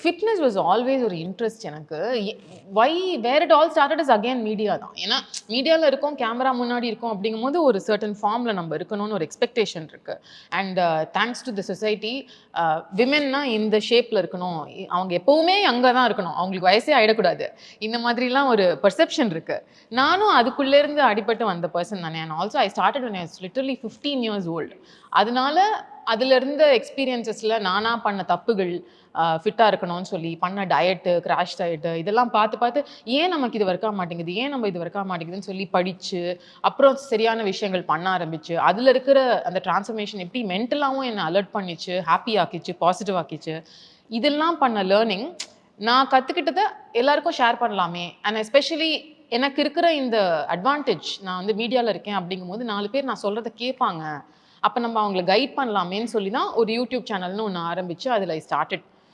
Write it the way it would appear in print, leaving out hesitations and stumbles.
Fitness was always ஒரு interest எனக்கு. Why where it all started is again media தான். ஏன்னா மீடியாவில் இருக்கோம், கேமரா முன்னாடி இருக்கோம் அப்படிங்கும்போது ஒரு சர்டன் ஃபார்மில் நம்ம இருக்கணும்னு ஒரு எக்ஸ்பெக்டேஷன் இருக்கு. And thanks to the society, விமென்னா இந்த ஷேப்பில் இருக்கணும், அவங்க எப்போவுமே அங்கே தான் இருக்கணும், அவங்களுக்கு வயசே ஆகிடக்கூடாது, இந்த மாதிரிலாம் ஒரு பர்செப்ஷன் இருக்கு. நானும் அதுக்குள்ளேருந்து அடிபட்டு வந்த பர்சன் தானே. And also I started when I was literally 15 years old. அதனால அதில் இருந்த எக்ஸ்பீரியன்சஸில் நானாக பண்ண தப்புகள், ஃபிட்டாக இருக்கணும்னு சொல்லி பண்ண டயட்டு, கிராஷ் டயட்டு, இதெல்லாம் பார்த்து பார்த்து ஏன் நமக்கு இது ஒர்க் ஆக மாட்டேங்குது, ஏன் நம்ம இது ஒர்க் ஆக மாட்டேங்குதுன்னு சொல்லி படித்து அப்புறம் சரியான விஷயங்கள் பண்ண ஆரம்பிச்சு அதில் இருக்கிற அந்த டிரான்ஸ்ஃபர்மேஷன் எப்படி மென்டலாகவும் என்னை அலர்ட் பண்ணிச்சு, ஹாப்பி ஆக்கிச்சு, பாசிட்டிவ் ஆக்கிச்சு. இதெல்லாம் பண்ண லேர்னிங் நான் கற்றுக்கிட்டதை எல்லாருக்கும் ஷேர் பண்ணலாமே. அண்ட் எஸ்பெஷலி எனக்கு இருக்கிற இந்த அட்வான்டேஜ், நான் வந்து மீடியாவில் இருக்கேன் அப்படிங்கும்போது 4 பேர் நான் சொல்கிறத கேட்பாங்க, அப்போ நம்ம அவங்கள கைட் பண்ணலாமேன்னு சொல்லி தான் ஒரு யூடியூப் சேனல்னு ஒன்று ஆரம்பித்து அதில் ஐ ஸ்டார்டட்.